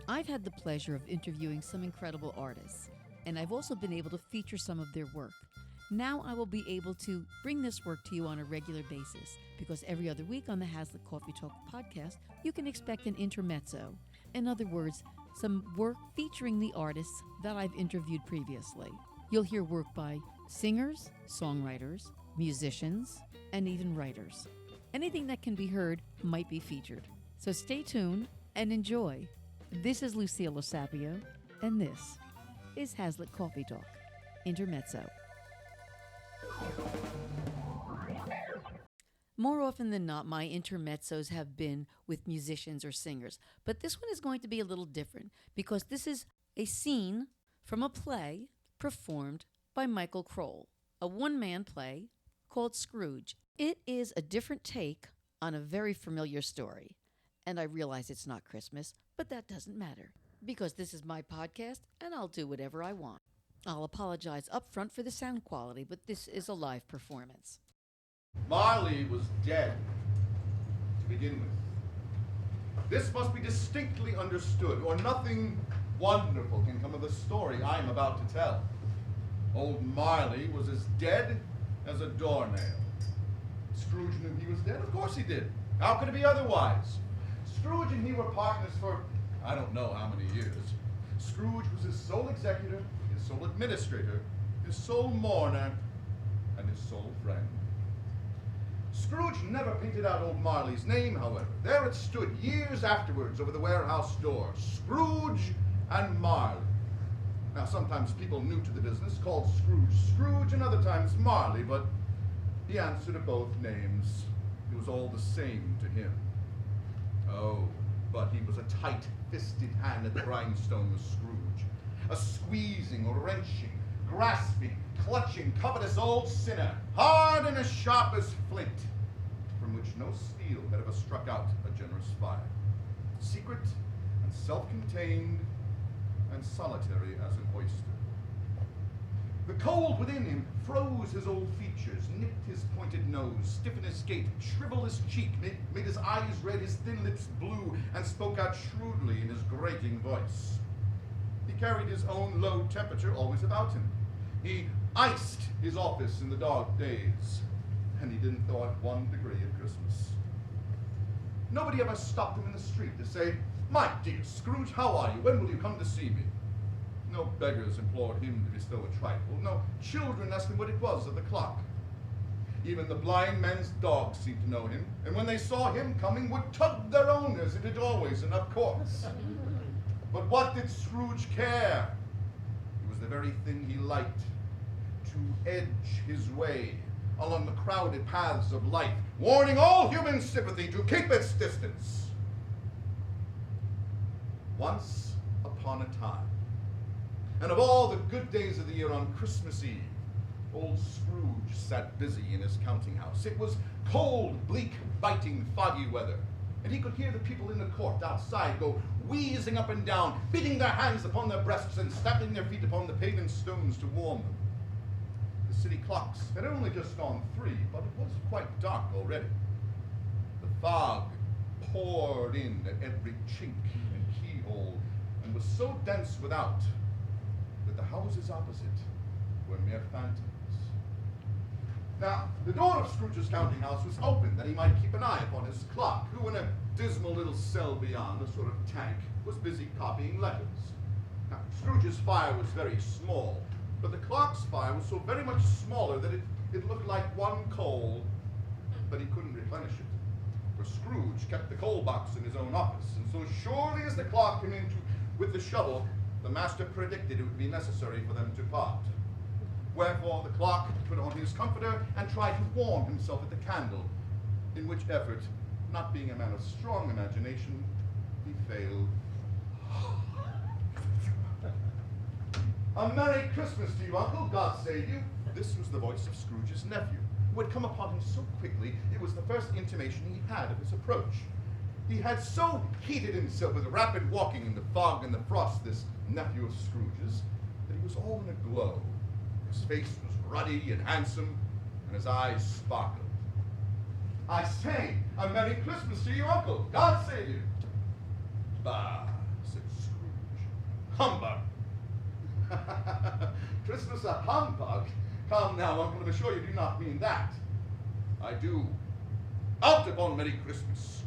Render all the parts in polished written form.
I've had the pleasure of interviewing some incredible artists, and I've also been able to feature some of their work. Now I will be able to bring this work to you on a regular basis because every other week on the Hazlitt Coffee Talk podcast, you can expect an intermezzo. In other words, some work featuring the artists that I've interviewed previously. You'll hear work by singers, songwriters, musicians, and even writers. Anything that can be heard might be featured. So stay tuned and enjoy. This is Lucille Osapio, and this is Hazlitt Coffee Talk, Intermezzo. More often than not, my intermezzos have been with musicians or singers, but this one is going to be a little different because this is a scene from a play performed by Michael Kroll, a one-man play called Scrooge. It is a different take on a very familiar story, and I realize it's not Christmas, but that doesn't matter because this is my podcast and I'll do whatever I want. I'll apologize up front for the sound quality, but this is a live performance. Marley was dead to begin with. This must be distinctly understood, or nothing wonderful can come of the story I am about to tell. Old Marley was as dead as a doornail. Scrooge knew he was dead? Of course he did. How could it be otherwise? Scrooge and he were partners for I don't know how many years. Scrooge was his sole executor, his sole administrator, his sole mourner, and his sole friend. Scrooge never painted out old Marley's name, however. There it stood years afterwards over the warehouse door, Scrooge and Marley. Now, sometimes people new to the business called Scrooge Scrooge and other times Marley, but he answered to both names. It was all the same to him. Oh, but he was a tight-fisted hand at the grindstone, was Scrooge. A squeezing, wrenching, grasping, clutching, covetous old sinner, hard and as sharp as flint, from which no steel had ever struck out a generous fire. Secret and self-contained and solitary as an oyster. The cold within him froze his old features, nipped his pointed nose, stiffened his gait, shriveled his cheek, made his eyes red, his thin lips blue, and spoke out shrewdly in his grating voice. He carried his own low temperature always about him. He iced his office in the dark days, and he didn't thaw it 1 degree at Christmas. Nobody ever stopped him in the street to say, "My dear Scrooge, how are you? When will you come to see me?" No beggars implored him to bestow a trifle. No children asked him what it was of the clock. Even the blind men's dogs seemed to know him, and when they saw him coming would tug their owners into doorways and up courts. But what did Scrooge care? It was the very thing he liked, to edge his way along the crowded paths of life, warning all human sympathy to keep its distance. Once upon a time, and of all the good days of the year on Christmas Eve, old Scrooge sat busy in his counting house. It was cold, bleak, biting, foggy weather, and he could hear the people in the court outside go wheezing up and down, beating their hands upon their breasts and stamping their feet upon the paving stones to warm them. The city clocks had only just gone 3, but it was quite dark already. The fog poured in at every chink and keyhole and was so dense without that the houses opposite were mere phantoms. Now, the door of Scrooge's counting house was open that he might keep an eye upon his clock, who in a dismal little cell beyond, a sort of tank, was busy copying letters. Now, Scrooge's fire was very small, but the clock's fire was so very much smaller that it looked like one coal, but he couldn't replenish it. For Scrooge kept the coal box in his own office, and so surely as the clock came in with the shovel, the master predicted it would be necessary for them to part. Wherefore the clock put on his comforter and tried to warm himself at the candle, in which effort, not being a man of strong imagination, he failed. "A Merry Christmas to you, Uncle. God save you." This was the voice of Scrooge's nephew, who had come upon him so quickly it was the first intimation he had of his approach. He had so heated himself with rapid walking in the fog and the frost, this nephew of Scrooge's, that he was all in a glow. His face was ruddy and handsome, and his eyes sparkled. "I say, a Merry Christmas to you, Uncle. God save you." Bah, said Scrooge. Humbug. Christmas a humbug? Come now, Uncle, I'm sure you do not mean that. I do. Out upon Merry Christmas.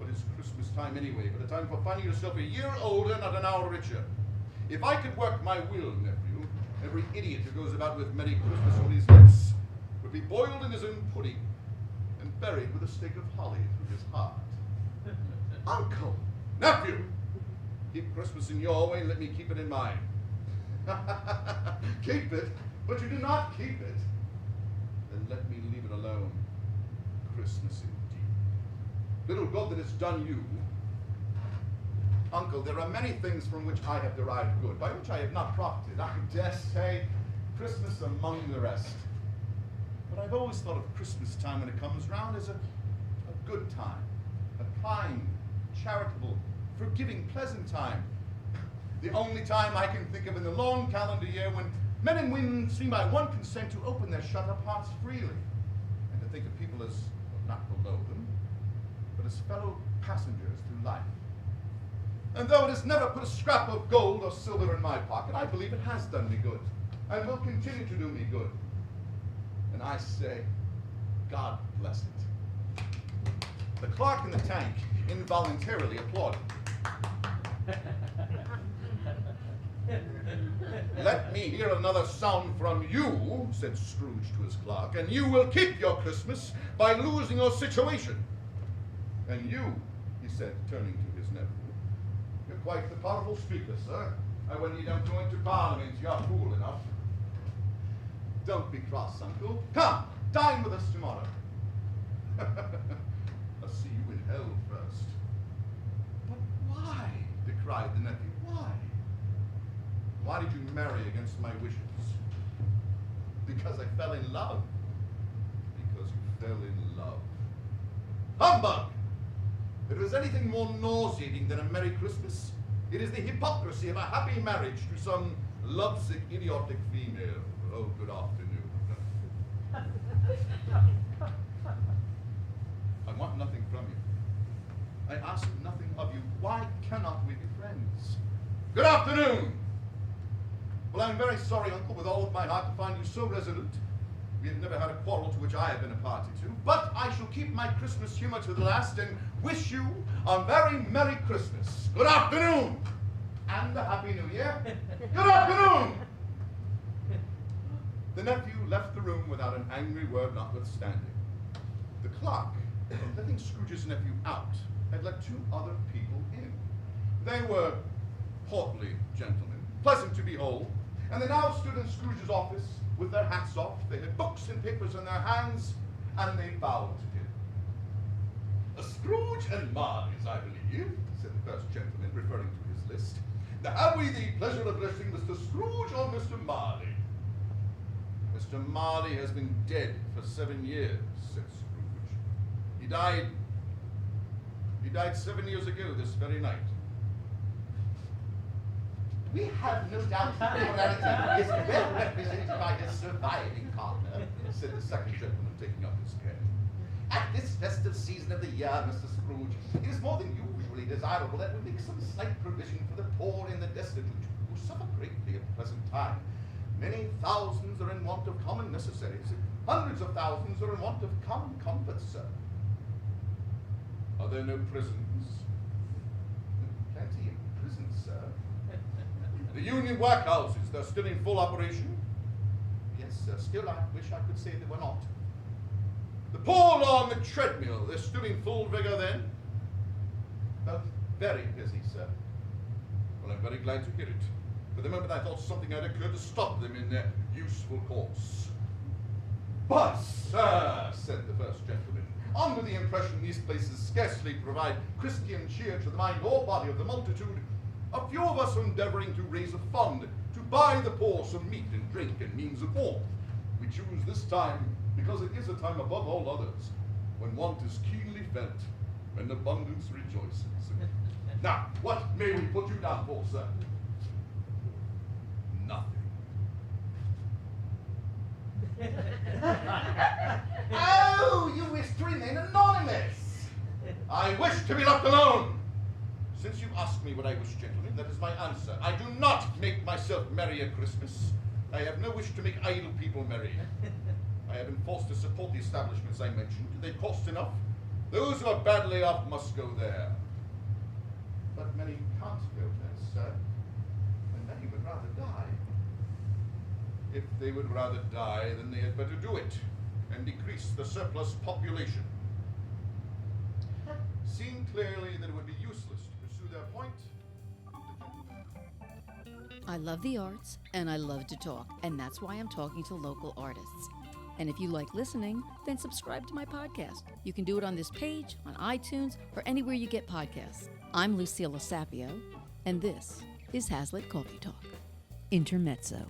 But it's Christmas time anyway, but a time for finding yourself a year older, not an hour richer. If I could work my will, nephew, every idiot who goes about with Merry Christmas on his lips would be boiled in his own pudding and buried with a stake of holly through his heart. Uncle! Nephew! Keep Christmas in your way and let me keep it in mine. Keep it, but you do not keep it. Then let me leave it alone. Christmas indeed. Little good that it's done you. Uncle, there are many things from which I have derived good, by which I have not profited. I dare say Christmas among the rest. But I've always thought of Christmas time when it comes round as a good time, a kind, charitable, forgiving, pleasant time. The only time I can think of in the long calendar year when men and women seem by one consent to open their shut-up hearts freely and to think of people as, well, not below them, but as fellow passengers through life. And though it has never put a scrap of gold or silver in my pocket, I believe it has done me good and will continue to do me good. And I say, God bless it. The clerk in the tank involuntarily applauded. Let me hear another sound from you, said Scrooge to his clerk, and you will keep your Christmas by losing your situation. And you, he said, turning to his nephew, you're quite the powerful speaker, sir. And when you don't go into Parliament, you're fool enough. Don't be cross, Uncle. Come, dine with us tomorrow. I'll see you in hell first. But why? Decried the nephew. Why? Why did you marry against my wishes? Because I fell in love. Because you fell in love. Humbug! If there is anything more nauseating than a Merry Christmas, it is the hypocrisy of a happy marriage to some lovesick, idiotic female. Oh, good afternoon. I want nothing from you. I ask nothing of you. Why cannot we be friends? Good afternoon! Well, I'm very sorry, Uncle, with all of my heart to find you so resolute. We have never had a quarrel to which I have been a party to, but I shall keep my Christmas humor to the last and wish you a very Merry Christmas. Good afternoon! And a Happy New Year. Good afternoon! The nephew left the room without an angry word notwithstanding. The clerk, letting Scrooge's nephew out, had let two other people in. They were portly gentlemen, pleasant to behold, and they now stood in Scrooge's office with their hats off. They had books and papers in their hands, and they bowed to him. Scrooge and Marley's, I believe, said the first gentleman, referring to his list. Now, have we the pleasure of addressing Mr. Scrooge or Mr. Marley? Mr. Marley has been dead for 7 years, said Scrooge. He died 7 years ago this very night. We have no doubt that morality is well represented by his surviving partner, said the second gentleman, taking up his pen. At this festive season of the year, Mr. Scrooge, it is more than usually desirable that we make some slight provision for the poor and the destitute, who suffer greatly at the present time. Many thousands are in want of common necessaries. Hundreds of thousands are in want of common comforts, sir. Are there no prisons? Plenty in prisons, sir. The union workhouses, they're still in full operation? Yes, sir. Still, I wish I could say they were not. The poor law on the treadmill, they're still in full vigor then? Both very busy, sir. Well, I'm very glad to hear it. For the moment I thought something had occurred to stop them in their useful course. But, sir, said the first gentleman, under the impression these places scarcely provide Christian cheer to the mind or body of the multitude, a few of us are endeavoring to raise a fund to buy the poor some meat and drink and means of warmth. We choose this time because it is a time above all others when want is keenly felt and abundance rejoices. Now, what may we put you down for, sir? Nothing. Oh, you wish to remain anonymous. I wish to be left alone. Since you asked me what I wish, gentlemen, that is my answer. I do not make myself merry at Christmas. I have no wish to make idle people merry. I have been forced to support the establishments I mentioned. They cost enough. Those who are badly off must go there. But many can't go there, sir. And many would rather die. If they would rather die, then they had better do it and decrease the surplus population. Seeing clearly that it would be useless to pursue their point, I love the arts and I love to talk, and that's why I'm talking to local artists. And if you like listening, then subscribe to my podcast. You can do it on this page, on iTunes, or anywhere you get podcasts. I'm Lucilla Sapio, and this is Hazlitt Coffee Talk. Intermezzo.